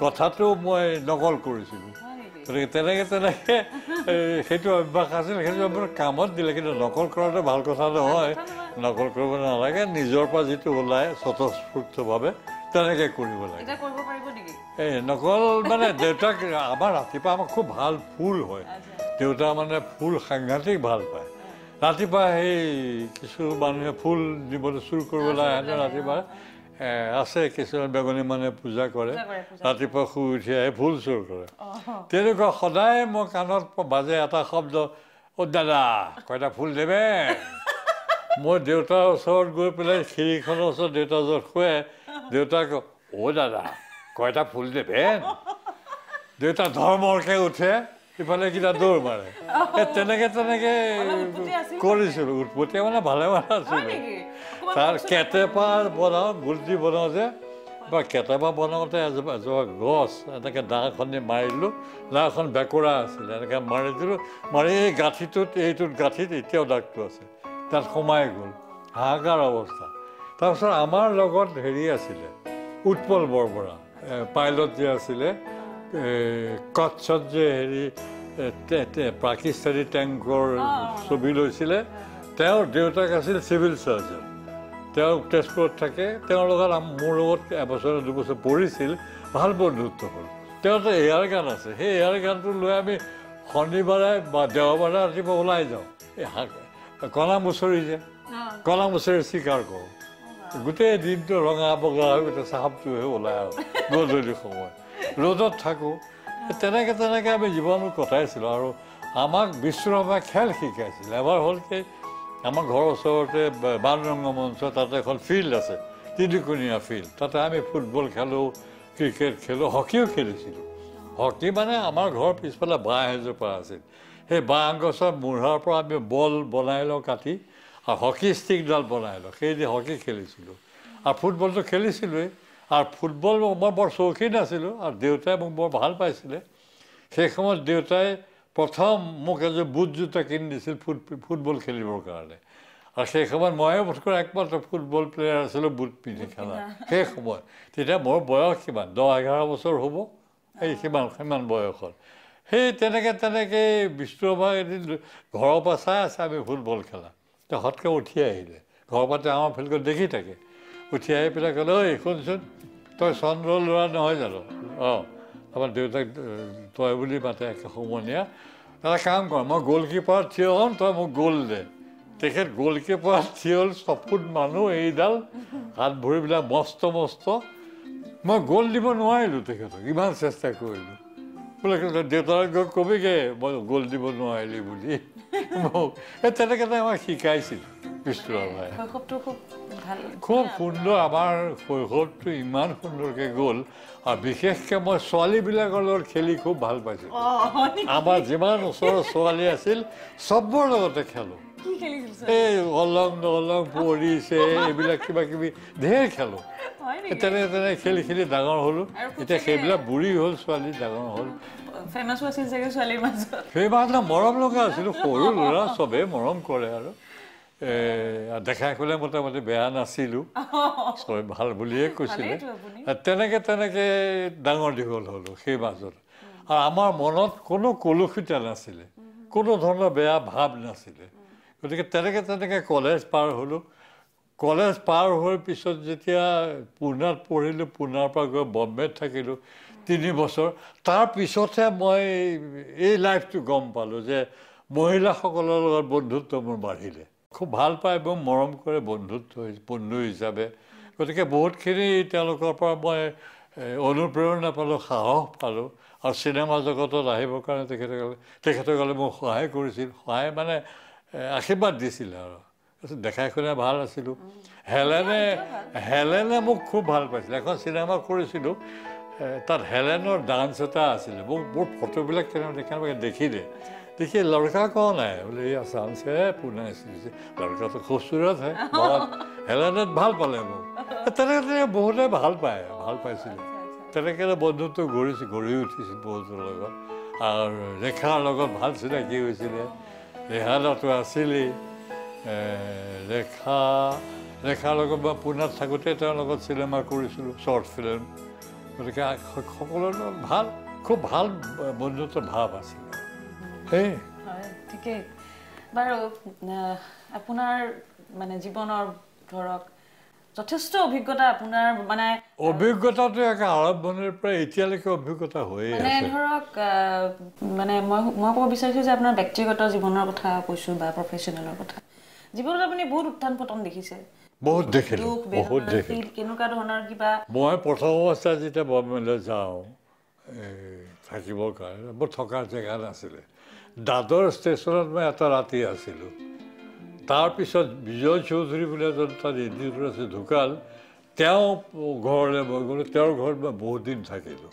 কথাটো মই নকল কৰিছিলোঁ গতিকে তেনেকৈ সেইটো অভ্যাস আছিল সেইটো আমাৰ কামত দিলে কিন্তু নকল কৰাটো ভাল কথা নহয় নকল কৰিব নালাগে নিজৰ পৰা যিটো ওলায় স্বতঃস্ফূৰ্তভাৱে তেনেকৈ কৰিব লাগে নকল মানে দেউতাক আমাৰ ৰাতিপুৱা আমাৰ খুব ভাল ফুল হয় দেউতা মানে ফুল সাংঘাতিক ভাল পায় ৰাতিপুৱা সেই কিছু মানুহে ফুল দিবলৈ চুৰ কৰিবলৈ আহে ৰাতিপুৱা আছে কিছুমান বেগনী মানুহে পূজা কৰে ৰাতিপুৱা শুই উঠি আহি ফুল চুৰ কৰে তেনেকুৱা সদায় মই কাণত বাজে এটা শব্দ অ' দাদা কয়টা ফুল দেবে মই দেউতাৰ ওচৰত গৈ পেলাই খিৰিকীখনৰ ওচৰত দেউতাৰ ওচৰত শুৱে দেউতাক দাদা কয়টা ফুল দেবে দেউতা ধৰ্মৰকে উঠে ইফালে কিটা দৌৰ মাৰে তেনেকে কৰিছিলোঁ উৎপত্তিয়া মানে ভালে আছিলোঁ তাৰ কেটেপা বনাওঁ গুলটি বনাওঁ যে বা কেটেপা বনাওঁতে এজোপা গছ এনেকৈ দা এখন দি মাৰিলোঁ দাখন বেকুৰা আছিলে এনেকৈ মাৰি দিলোঁ মাৰি এই গাঁঠিটোত এইটোত গাঁঠিত এতিয়াও দাগটো আছে তাত সোমাই গ'ল হাহাকাৰ অৱস্থা তাৰপিছত আমাৰ লগত হেৰি আছিলে উৎপল বৰবৰা পাইলট যে আছিলে কচ্ছত যে হেৰি পাকিস্তানী টেংকৰ ছবি লৈছিলে তেওঁৰ দেউতাক আছিল চিভিল চাৰ্জন তেওঁ তেজপুৰত থাকে তেওঁৰ লগত মোৰ লগত এবছৰ দুবছৰ পঢ়িছিল ভাল বন্ধুত্ব হ'ল তেওঁতো এয়াৰ গান আছে সেই এয়াৰ গানটো লৈ আমি শনিবাৰে বা দেওবাৰে ৰাতিপুৱা ওলাই যাওঁ এই কলা মুচৰি যে কলা মুচৰি চিকাৰ কৰোঁ গোটেই দিনটো ৰঙা বগা হৈ গোটেই চাহাবটোহে ওলাই আহোঁ গধূলি সময় ৰ'দত থাকোঁ তেনেকৈ আমি জীৱন কটাইছিলোঁ আৰু আমাক বিশ্বৰভাৱে খেল শিকাইছিল এবাৰ হ'ল কি আমাৰ ঘৰৰ ওচৰতে বালৰংগমঞ্চ তাতে এখন ফিল্ড আছে তিনিকোণীয়া ফিল্ড তাতে আমি ফুটবল খেলোঁ ক্ৰিকেট খেলোঁ হকীও খেলিছিলোঁ হকী মানে আমাৰ ঘৰৰ পিছফালে বাঁহ এজোপা আছিল সেই বাঁহ গছৰ মূঢ়াৰ পৰা আমি বল বনাই লওঁ কাটি আৰু হকী ষ্টিকডাল বনাই লওঁ সেইদি হকী খেলিছিলোঁ আৰু ফুটবলটো খেলিছিলোঁৱেই আৰু ফুটবল মই বৰ চৌখী নাছিলোঁ আৰু দেউতাই মোক বৰ ভাল পাইছিলে সেই সময়ত দেউতাই প্ৰথম মোক এযোৰ বুট জোতা কিনি দিছিল ফুটবল খেলিবৰ কাৰণে আৰু সেই সময়ত ময়ে বোধকৰা একমাত্ৰ ফুটবল প্লেয়াৰ আছিলোঁ বুট পিন্ধি খেলা সেই সময়ত তেতিয়া মোৰ বয়স কিমান 10-11 বছৰ হ'ব এই সিমান বয়সত সেই তেনেকৈ বিষ্ণুৰাভা এদিন ঘৰৰ পৰা চাই আছে আমি ফুটবল খেলা তেওঁ হতকৈ উঠি আহিলে ঘৰৰ পৰা তেওঁ আমাৰ ফিল্ডত দেখি থাকে উঠি আহি পেলাই ক'লে ঐ শুনচোন তই চন্দ্ৰ ল'ৰা নহয় জানো আমাৰ দেউতাক তই বুলি মাতে একে সমনীয়া এটা কাম কৰ মই গ'লকিপাৰত থিয় হ'ম তই মোক গ'ল দে তেখেত গ'লকিপাৰত থিয় হ'ল 6 ফুট মানুহ এইডাল হাত ভৰিবিলাক মস্ত মই গ'ল দিব নোৱাৰিলোঁ তেখেতক ইমান চেষ্টা কৰিলোঁ বোলে দেউতাক গৈ কবিগৈ মই গ'ল দিব নোৱাৰিলি বুলি মোক এই তেনেকৈ আমাক শিকাইছিল বিষ্ণুৰাভাই খুব সুন্দৰ আমাৰ শৈশৱটো ইমান সুন্দৰকৈ গ'ল আৰু বিশেষকৈ মই ছোৱালীবিলাকৰ লগত খেলি খুব ভাল পাইছিলোঁ আমাৰ যিমান ওচৰৰ ছোৱালী আছিল চবৰ লগতে খেলোঁ এই অলং দলং পৰিছে এইবিলাক কিবা কিবি ঢেৰ খেলোঁ তেনে খেলি ডাঙৰ হ'লোঁ এতিয়া সেইবিলাক বুঢ়ী হ'ল ছোৱালী ডাঙৰ হ'ল ফেমাছ মৰম লগা আছিলোঁ সৰু ল'ৰা চবেই মৰম কৰে আৰু দেখাই ক'লে মোটামুটি বেয়া নাছিলোঁ চবে ভাল বুলিয়ে কৈছিলে তেনেকৈ ডাঙৰ দীঘল হ'লোঁ সেই মাজত আৰু আমাৰ মনত কোনো কলুষিতা নাছিলে কোনো ধৰণৰ বেয়া ভাৱ নাছিলে গতিকে তেনেকৈ কলেজ পাৰ হ'লোঁ কলেজ পাৰ হোৱাৰ পিছত যেতিয়া পুনাত পঢ়িলোঁ পুনাৰ পৰা গৈ বম্বেত থাকিলোঁ 3 বছৰ তাৰপিছতহে মই এই লাইফটো গম পালোঁ যে মহিলাসকলৰ লগত বন্ধুত্ব মোৰ বাঢ়িলে খুব ভাল পায় এবং মৰম কৰে বন্ধু হিচাপে গতিকে বহুতখিনি তেওঁলোকৰ পৰা মই অনুপ্ৰেৰণা পালোঁ সাহস পালোঁ আৰু চিনেমা জগতত আহিবৰ কাৰণে তেখেতসকলে মোক সহায় কৰিছিল সহায় মানে আশীৰ্বাদ দিছিল আৰু দেখাই শুনাই ভাল আছিলোঁ হেলেনে মোক খুব ভাল পাইছিল এখন চিনেমা কৰিছিলোঁ তাত হেলেনৰ ডান্স এটা আছিলে মোৰ ফটোবিলাক কেনেকৈ দেখিলে देखिए लड़का कौन है बोले ये आसाम से है पुणे से लड़का तो खूबसूरत है बहुत हेलेने ভাল পালে মোক তেনেকৈ বহুতে ভাল পাইছিলে তেনেকৈ বন্ধুত্ব গঢ়ি উঠিছিল বহুতৰ লগত আৰু ৰেখাৰ লগত ভাল চিনাকি হৈছিলে ৰেহাতো আছিলেই ৰেখাৰ লগত মই পুনাত থাকোঁতে তেওঁৰ লগত চিনেমা কৰিছিলোঁ শ্বৰ্ট ফিল্ম গতিকে সকলোৰে খুব ভাল বন্ধুত্ব ভাৱ আছিলে ঠিকেই বাৰু আপোনাৰ মানে জীৱনৰ ধৰক যথেষ্ট অভিজ্ঞতা আপোনাৰ মানে অভিজ্ঞতাটো এক আৰম্ভণিৰ পৰা এতিয়ালৈকে অভিজ্ঞতা হৈয়ে আছে মানে ধৰক মানে মই ক'ব বিচাৰিছোঁ যে আপোনাৰ ব্যক্তিগত জীৱনৰ কথা কৈছোঁ বা প্ৰফেশ্যনেলৰ কথা জীৱনত আপুনি বহুত উত্থান পতন দেখিছে বহুত দেখিলোঁ কেনেকুৱা ধৰণৰ কিবা মই প্ৰথম অৱস্থাত যেতিয়া বম্বেলৈ যাওঁ থাকিবৰ কাৰণে মোৰ থকাৰ জেগা নাছিলে দাদৰ ষ্টেচনত মই এটা ৰাতি আছিলোঁ তাৰপিছত বিজয় চৌধুৰী বুলি এজন তাত এডিটৰ আছে ঢুকাল তেওঁ ঘৰলৈ মই গ'লোঁ তেওঁৰ ঘৰত মই বহুত দিন থাকিলোঁ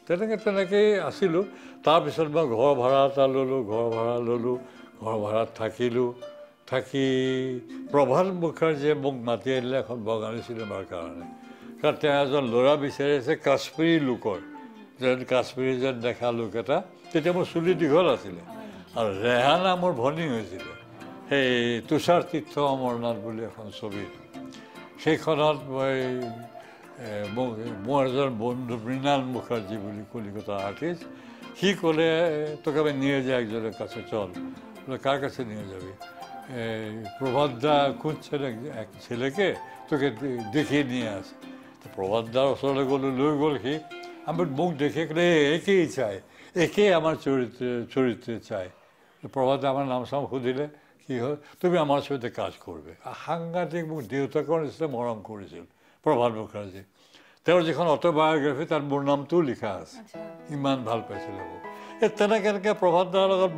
তেনেকেই আছিলোঁ তাৰপিছত মই ঘৰ ভাড়া এটা ল'লোঁ ঘৰ ভাড়াত থাকিলোঁ থাকি প্ৰভাত মুখাৰ্জীয়ে মোক মাতি আনিলে এখন বঙালী চিনেমাৰ কাৰণে কাৰণ তেওঁ এজন ল'ৰা বিচাৰিছে কাশ্মীৰী লোকৰ যেন কাশ্মীৰী যেন দেখা লোক এটা তেতিয়া মোৰ চুলি দীঘল আছিলে আৰু ৰেহানা মোৰ ভনী হৈছিলে সেই তুষাৰ তীৰ্থ অমৰনাথ বুলি এখন ছবি সেইখনত মোৰ এজন বন্ধু মৃণাল মুখাৰ্জী বুলি কলিকতাৰ আৰ্টিষ্ট সি ক'লে তোকে আমি নিয়ে যাই একজনের কাছে চল বলে কার কাছে নিয়ে যাবি প্রভাত দা খুঁজছেন এক ছেলেকে তোকে দেখিয়ে নিয়ে আসে তো প্রভাত দার ওচৰলৈ গ'লো লৈ গ'ল সি আমি মোক দেখে গ'লে একেই চাই একেই আমার চরিত্রে চাই প্রভাত দা আমার নাম চাম সুধিলে কি হয় তুমি আমার ছবিতে কাজ করবে সাংঘাতিক মোক দেউতাকৰ নিচিনা মৰম কৰিছিল প্ৰভাত মুখাৰ্জী তেওঁৰ যিখন অটোবায়োগ্ৰাফি তাত মোৰ নামটোও লিখা আছে ইমান ভাল পাইছিলে মোক তেনেকৈ প্ৰভাত দাৰ লগত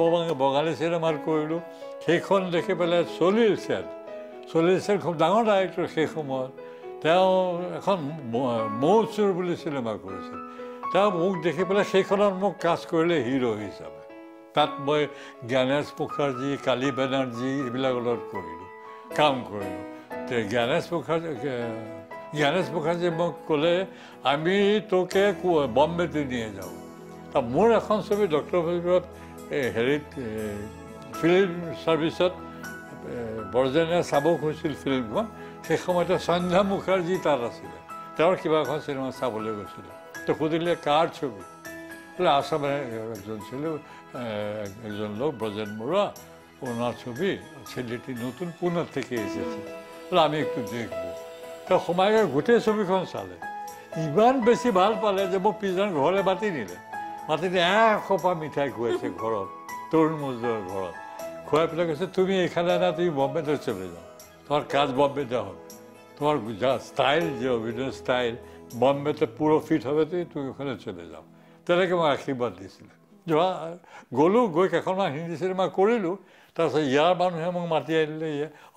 বঙালী চিনেমাত কৰিলোঁ সেইখন দেখি পেলাই চলিল সেন খুব ডাঙৰ ডাইৰেক্টৰ সেই সময়ত তেওঁ এখন মৌচুৰ বুলি চিনেমা কৰিছিল তেওঁ মোক দেখি পেলাই সেইখনত মোক কাজ কৰিলে হিৰো হিচাপে তাত মই জ্ঞানেশ মুখাৰ্জী কালী বেনাৰ্জী এইবিলাকৰ লগত কাম কৰিলোঁ জ্ঞানেশ মুখাৰ্জী মোক ক'লে আমি তোকে বম্বেতে নিয়ে যাওঁ মোৰ এখন ছবি ডক্টৰ ফিল্মত হেৰিত ফিল্ম ছাৰ্ভিচত বৰজনীয়ে চাব খুজিছিল ফিল্মখন সেই সময়তে সন্ধ্যা মুখাৰ্জী তাত আছিলে তেওঁৰ কিবা এখন চিনেমা চাবলৈ গৈছিলে তো সুধিলে কাৰ ছবি বোলে আসামে একজন ছিল একজন লোক ব্রজেন বড়ুয়া ওনার ছবি ছেলেটি নতুন পুনে থেকে এসেছে বলে আমি একটু দেখবো তো সময় গোটেই ছবিখন চালে ইমান বেছি ভাল পালে যে মোক পিছদিনা ঘৰলৈ মাতি নিলে এসোপা মিঠাই খুৱাইছে ঘৰত তৰুণমুজৰ ঘৰত খুৱাই পেলাই কৈছে তুমি এখানে না তুমি বম্বেতে চলে যাও তোমার কাজ বম্বেতে হবে তোমার যা স্টাইল যে অভিনয় স্টাইল বম্বেতে পুরো ফিট হবে তুমি ওখানে চলে যাও তেনেকৈ মই আশীৰ্বাদ দিছিলে যোৱা গ'লোঁ গৈ কেইখনমান হিন্দী চিনেমা কৰিলোঁ তাৰপিছত ইয়াৰ মানুহে মোক মাতি আনিলে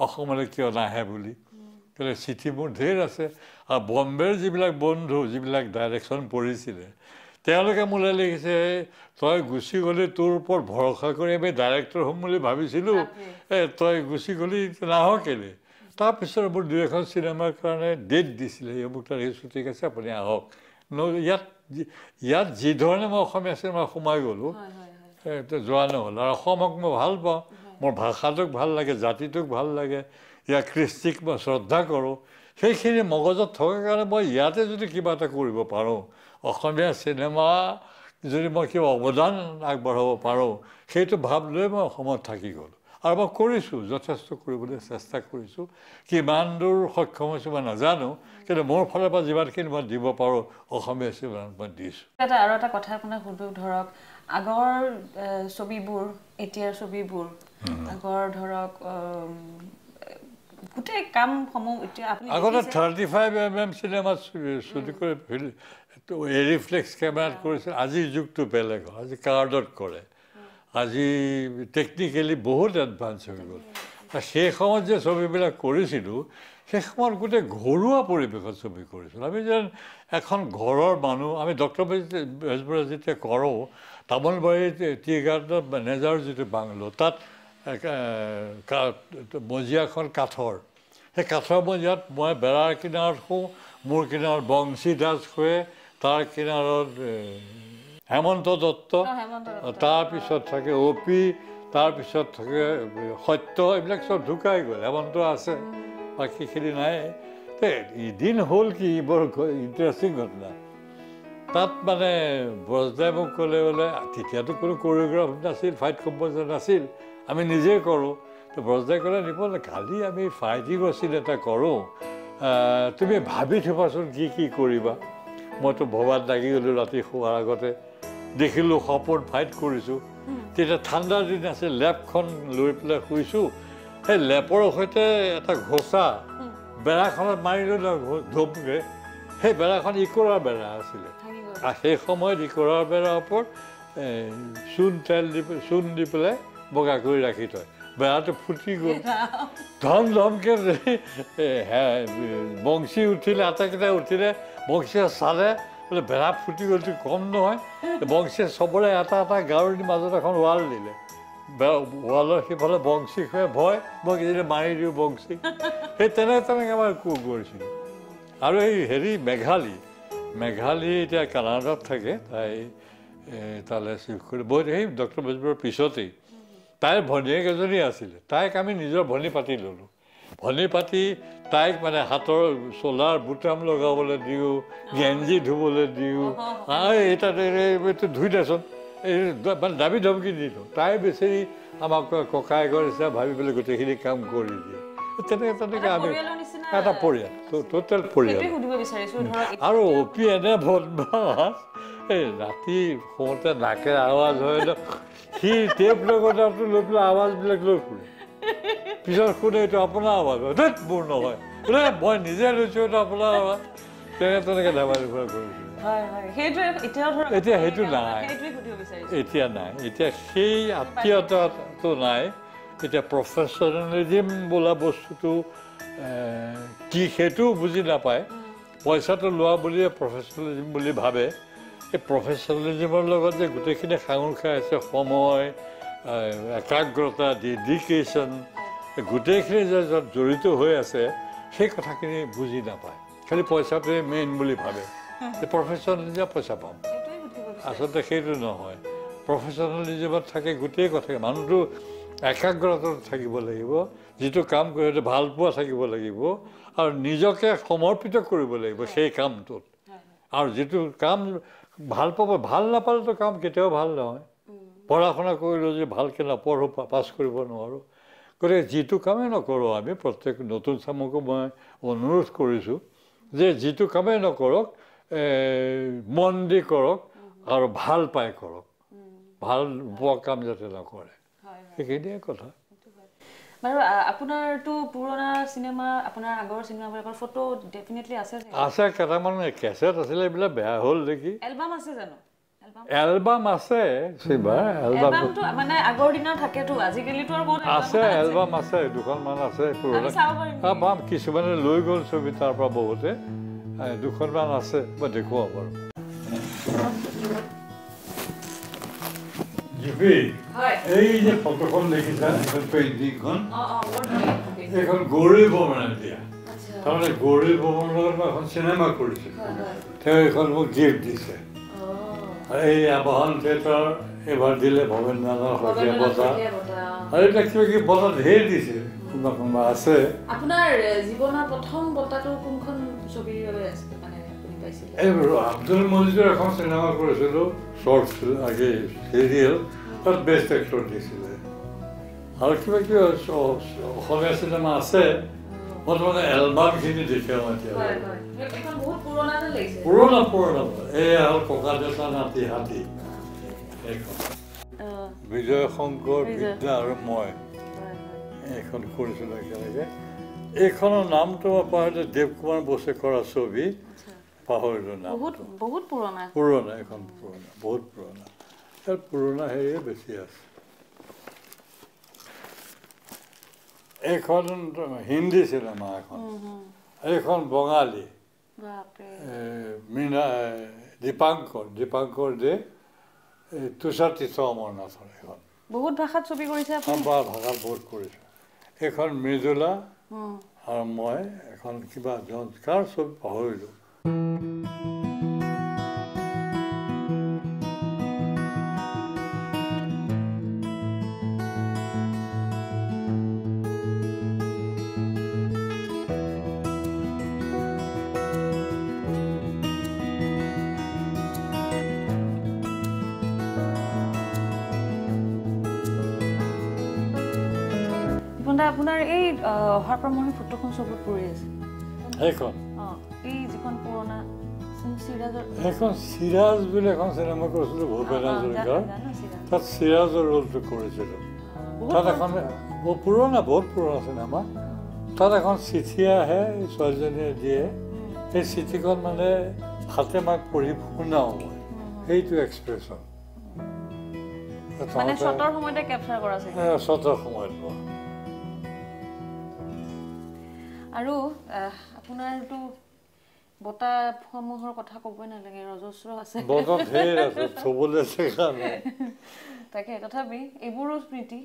অসমলৈ কিয় নাহে বুলি ক'লে চিঠি মোৰ ঢেৰ আছে আৰু বম্বেৰ যিবিলাক বন্ধু যিবিলাক ডাইৰেকশ্যন পঢ়িছিলে তেওঁলোকে মোলৈ লিখিছে তই গুচি গ'লি তোৰ ওপৰত ভৰসা কৰি আমি ডাইৰেক্টৰ হ'ম বুলি ভাবিছিলোঁ তই গুচি গ'লি নাহ কেলৈ তাৰপিছত মোৰ দুই এখন চিনেমাৰ কাৰণে ডেট দিছিলে মোক তাৰ ঠিক আছে আপুনি আহক ইয়াত যিধৰণে মই অসমীয়া চিনেমা সোমাই গ'লোঁ যোৱা নহ'ল আৰু অসমক মই ভাল পাওঁ মোৰ ভাষাটোক ভাল লাগে জাতিটোক ভাল লাগে ইয়াৰ কৃষ্টিক মই শ্ৰদ্ধা কৰোঁ সেইখিনি মগজত থকাৰ কাৰণে মই ইয়াতে যদি কিবা এটা কৰিব পাৰোঁ অসমীয়া চিনেমা যদি মই কিবা অৱদান আগবঢ়াব পাৰোঁ সেইটো ভাৱ লৈ মই অসমত থাকি গ'লোঁ আৰু মই কৰিছোঁ যথেষ্ট কৰিবলৈ চেষ্টা কৰিছোঁ কিমান দূৰ সক্ষম হৈছোঁ মই নাজানো কিন্তু মোৰ ফালৰ পৰা যিমানখিনি মই দিব পাৰোঁ অসমীয়া চিনেমাত মই দিছোঁ আৰু এটা কথা আপোনাক সুধো ধৰক আগৰ ছবিবোৰ এতিয়াৰ ছবিবোৰ আগৰ ধৰক গোটেই কামসমূহ এতিয়া আপুনি আগতে 35mm চিনেমা শ্বুটিং কৰি ৰিফ্লেক্স কেমেৰাত কৰিছিল আজিৰ যুগটো বেলেগ হয় আজি কাৰ্ডত কৰে আজি টেকনিকেলি বহুত এডভান্স হৈ গ'ল সেই সময়ত যে ছবিবিলাক কৰিছিলোঁ সেই সময়ত গোটেই ঘৰুৱা পৰিৱেশত ছবি কৰিছিলোঁ আমি যেন এখন ঘৰৰ মানুহ আমি ডক্টৰ বেজবৰুৱা যেতিয়া কৰোঁ তামোলবাৰী টি গাৰ্ডেনৰ মেনেজাৰ যিটো বাংলো তাত মজিয়াখন কাঠৰ সেই কাঠৰ মজিয়াত মই বেৰাৰ কিনাৰত শুওঁ মোৰ কিনাৰত বংশী দাস শুৱে তাৰ কিনাৰত হেমন্ত দত্ত তাৰপিছত থাকে অপি তাৰপিছত থাকে সত্য এইবিলাক চব ঢুকাই গ'ল হেমন্ত আছে বাকীখিনি নাই এদিন হ'ল কি বৰ ইণ্টাৰেষ্টিং ঘটনা তাত মানে ব্ৰজদাই মোক ক'লে বোলে তেতিয়াতো কোনো কোৰিঅ'গ্ৰাফ নাছিল ফাইট কম্প'জাৰ নাছিল আমি নিজেই কৰোঁ তো ব্ৰজদাই ক'লে নিপল কালি আমি ফাইটিং চিন এটা কৰোঁ তুমি ভাবি থবাচোন কি কৰিবা মইতো ভবাত লাগি গ'লোঁ ৰাতি শোৱাৰ আগতে দেখিলোঁ সপোন ফাইট কৰিছোঁ তেতিয়া ঠাণ্ডাৰ দিন আছিল লেপখন লৈ পেলাই শুইছোঁ সেই লেপৰ সৈতে এটা ঘোচা বেৰাখনত মাৰিলোঁ ধুমকৈ সেই বেৰাখন ইকৰাৰ বেৰা আছিলে আৰু সেই সময়ত ইকৰাৰ বেৰাৰ ওপৰত চূণ দি পেলাই বগা কৰি ৰাখি থয় বেড়াটো ফুটি গ'ল ধম ধমকৈ বংশী উঠিলে আটাইকেইটা উঠিলে বংশীয়ে চালে বোলে বেড়া ফুটি গ'লটো কম নহয় বংশীয়ে চবৰে এটা এটা গাঁৱৰ মাজত এখন ৱাল দিলে ৱালৰ সিফালে বংশী হৈ ভয় মই কিজনে মাৰি দিওঁ বংশী সেই তেনেকৈ আমাৰ কৰিছিলোঁ আৰু এই হেৰি মেঘালী এতিয়া কানাডাত থাকে তাই তালৈ চিফ্ট কৰি বহুত সেই ডক্টৰ বেজবৰুৱাৰ পিছতেই তাইৰ ভনীয়েক এজনী আছিলে তাইক আমি নিজৰ ভনী পাতি ল'লোঁ ভনী পাতি তাইক মানে হাতৰ চোলাৰ বুটাম লগাবলৈ দিওঁ গেঞ্জি ধুবলৈ দিওঁ এইটো ধুই দেচোন এই মানে দাবী ধমকি দিলোঁ তাই বেচেৰি আমাক ককায়েকৰ নিচিনা ভাবি পেলাই গোটেইখিনি কাম কৰি দিয়ে তেনেকৈ আমি এটা পৰিয়াল টোটেল পৰিয়াল আৰু অপি এনে বদমাছ এই ৰাতি শুওঁতে নাকে আৱাজ হয় ন সি টেপ লগত লৈ পেলাই আৱাজবিলাক লৈ ফুৰে পিছত শুনে এইটো আপোনাৰ আৱাজ হয় ধেত মোৰ নহয় বোলে মই নিজে লৈছোঁ এইটো আপোনাৰ আৱাজ তেনেকৈ ধেমালি ফুৰা কৰিছোঁ এতিয়া সেইটো নাই এতিয়া নাই এতিয়া সেই আত্মীয়তাটো নাই এতিয়া প্ৰফেচনেলিজিম বোলা বস্তুটো কি সেইটোও বুজি নাপায় পইচাটো লোৱা বুলিয়ে প্ৰফেচনেলিজিম বুলি ভাবে এই প্ৰফেচনেলিজিমৰ লগত যে গোটেইখিনি সাঙুৰ খাই আছে সময় একাগ্ৰতা ডেডিকেশ্যন গোটেইখিনি যে য'ত জড়িত হৈ আছে সেই কথাখিনি বুজি নাপায় খালি পইচাটোৱে মেইন বুলি ভাবে প্ৰফেচনেলিজিম পইচা পাম আচলতে সেইটো নহয় প্ৰফেচনেলিজিমত থাকে গোটেই কথা মানুহটো একাগ্ৰতাত থাকিব লাগিব যিটো কাম কৰি ভাল পোৱা থাকিব লাগিব আৰু নিজকে সমৰ্পিত কৰিব লাগিব সেই কামটোত আৰু যিটো কাম ভাল পাব ভাল নাপালেতো কাম কেতিয়াও ভাল নহয় পঢ়া শুনা কৰিলোঁ যে ভালকৈ নপঢ়োঁ পাছ কৰিব নোৱাৰোঁ গতিকে যিটো কামেই নকৰোঁ আমি প্ৰত্যেক নতুন চামকো মই অনুৰোধ কৰিছোঁ যে যিটো কামেই নকৰক মন দি কৰক আৰু ভাল পাই কৰক ভাল পোৱা কাম যাতে নকৰে সেইখিনিয়ে কথা বাৰু আপোনাৰতো পুৰণা চিনেমা আপোনাৰ আগৰ চিনেমাবিলাকৰ ফটো ডেফিনেটলি আছে কেইটামান কেছেট আছিলে এইবিলাক বেয়া হ'ল দেখি এলবাম আছে জানো এলবাম আছে এলবামটো মানে আগৰ দিনৰ থাকেতো আজিকালিতো আৰু বহুত আছে এলবাম আছে দুখনমান আছে পুৰণা পাম কিছুমানে লৈ গ'ল ছবি তাৰ পৰা বহুতে দুখনমান আছে মই দেখুৱাম বাৰু এই যে ফটোখন দেখিছা এখন পেইণ্টিংখন এইখন গৌৰী বৰ্মনে দিয়া তাৰমানে গৌৰী বৰ্মনৰ লগত মই এখন চিনেমা কৰিছিলোঁ তেওঁ এইখন মোক গিফ্ট দিছে এই আবাহন থিয়েটাৰ এইবাৰ দিলে ভৱেন্দ্ৰনাথ শইকীয়া বঁটা আৰু এইবিলাক কিবা কিবি বঁটা ঢেৰ দিছে কোনোবা কোনোবা আছে আপোনাৰ জীৱনৰ প্ৰথম বঁটাটো কোনখন ছবিৰ বাবে আছে এই আব্দুল মজিদৰ এখন চিনেমা কৰিছিলোঁ শ্বৰ্ট আগে চিৰিয়েল তাত বেষ্ট এক্টৰ দিছিলে আৰু কিবা কিবা অসমীয়া চিনেমা আছে মই মানে এলবামখিনি দেখাওঁ এতিয়া পুৰণা এই হ'ল ককা দেউতা নাতি হাতী এইখন বিজয় শংকৰ বিদ্যা আৰু মই এইখন কৰিছিলোঁ একেলগে এইখনৰ নামটো মই পাহৰিলোঁ দেৱ কুমাৰ বসুৱে কৰা ছবি পাহৰিলোঁ নাম বহুত পুৰণা এইখন পুৰণা বহুত পুৰণা ইয়াৰ পুৰণা হেৰিয়ে বেছি আছে এইখন হিন্দী চিনেমা এখন এইখন বঙালী দীপাংকৰ দে তুষাৰ তীৰ্থ অমৰনাথৰ এইখন বহুত ভাষাত ছবি কৰিছে ভাষাত বহুত কৰিছোঁ এইখন মৃদুলা আৰু মই এখন কিবা কাৰ ছবি পাহৰিলোঁ আপোনাৰ এই অহাৰ পৰা মই ফটোখন চবত পৰি আছে সেইখন এই যিখন পুৰণা এখন চিৰাজ বুলি এখন চিনেমা কৰিছিলোঁ ভূপেন হাজৰিকাৰ তাত চিৰাজৰ ৰোলটো কৰিছিলোঁ তাত এখন বহুত পুৰণা চিনেমা তাত এখন চিঠি আহে ছোৱালীজনীয়ে দিয়ে সেই চিঠিখন মানে হাতে মাক পঢ়ি শুনাওঁ মই সেইটো এক্সপ্ৰেছন মানে শ্বটৰ সময়তে কেপচাৰ কৰা আছে শ্বটৰ সময়ত আৰু আপোনাৰটো বঁটাসমূহৰ কথা ক'বই নালাগে ৰজস্ৰ আছে বঁটা ঢেৰ আছে থ'বলৈ জেগা নাই তাকে তথাপি এইবোৰো স্মৃতি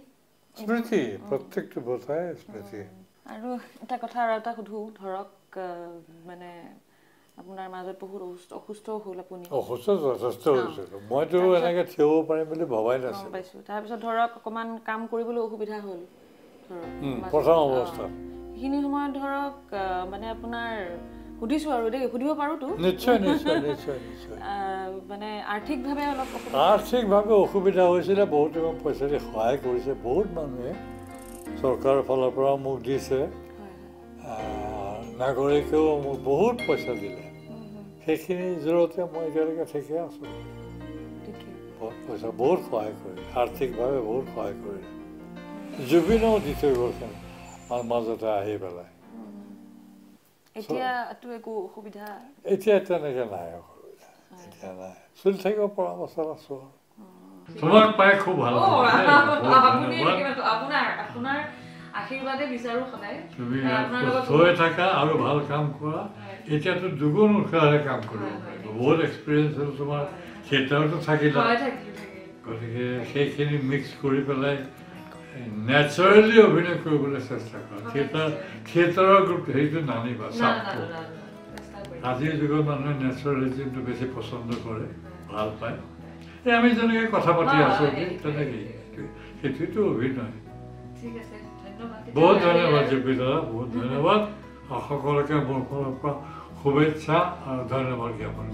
প্ৰত্যেকটো বঁটাই স্মৃতি আৰু এটা কথা আৰু এটা সুধো ধৰক মানে আপোনাৰ মাজত বহুত অসুস্থ হ'ল আপুনি অসুস্থ যথেষ্ট হৈছিলোঁ মইতো এনেকৈ থিয় হ'ব পাৰিম বুলি ভবাই নাছিলোঁ পাইছোঁ তাৰপিছত ধৰক অকণমান কাম কৰিবলৈ অসুবিধা হ'ল প্ৰথম অৱস্থাত সেইখিনি সময়ত ধৰক মানে আপোনাৰ সুধিছোঁ আৰু দেই সুধিব পাৰোঁতো নিশ্চয় মানে আৰ্থিকভাৱে অলপ আৰ্থিকভাৱে অসুবিধা হৈছিলে বহুতে মোক পইচা দি সহায় কৰিছে বহুত মানুহে চৰকাৰৰ ফালৰ পৰা মোক দিছে নাগৰিকেও মোক বহুত পইচা দিলে সেইখিনি জৰিয়তে মই এতিয়ালৈকে ঠিকে আছোঁ বহুত পইচা বহুত সহায় কৰিলে আৰ্থিকভাৱে বহুত সহায় কৰিলে জুবিনেও দি থৈ গ'লচোন মাজতে আহি পেলাই এতিয়া তেনেকৈ নাই অসুবিধা এতিয়া নাই চলি থাকিব পৰা অৱস্থাত আছোঁ তোমাক পাই খুব ভাল আশীৰ্বাদে বিচাৰো সদায় তুমি হৈ থাকা আৰু ভাল কাম কৰা এতিয়াতো দুগুণ উৎসাহেৰে কাম কৰিব পাৰিব বহুত এক্সপিৰিয়েঞ্চ হ'ল তোমাৰ থিয়েটাৰতো থাকিলা গতিকে সেইখিনি মিক্স কৰি পেলাই নেচাৰেলি অভিনয় কৰিবলৈ চেষ্টা কৰা থিয়েটাৰৰ হেৰিটো নানিবা চাপটো আজিৰ যুগত মানুহে নেচাৰেলিজিমটো বেছি পচন্দ কৰে ভাল পায় এই আমি যেনেকৈ কথা পাতি আছোঁ তেনেকেই সেইটোতো অভিনয় বহুত ধন্যবাদ জেপি দাদা বহুত ধন্যবাদ সকলোকে মোৰ ফালৰ পৰা শুভেচ্ছা আৰু ধন্যবাদ জ্ঞাপন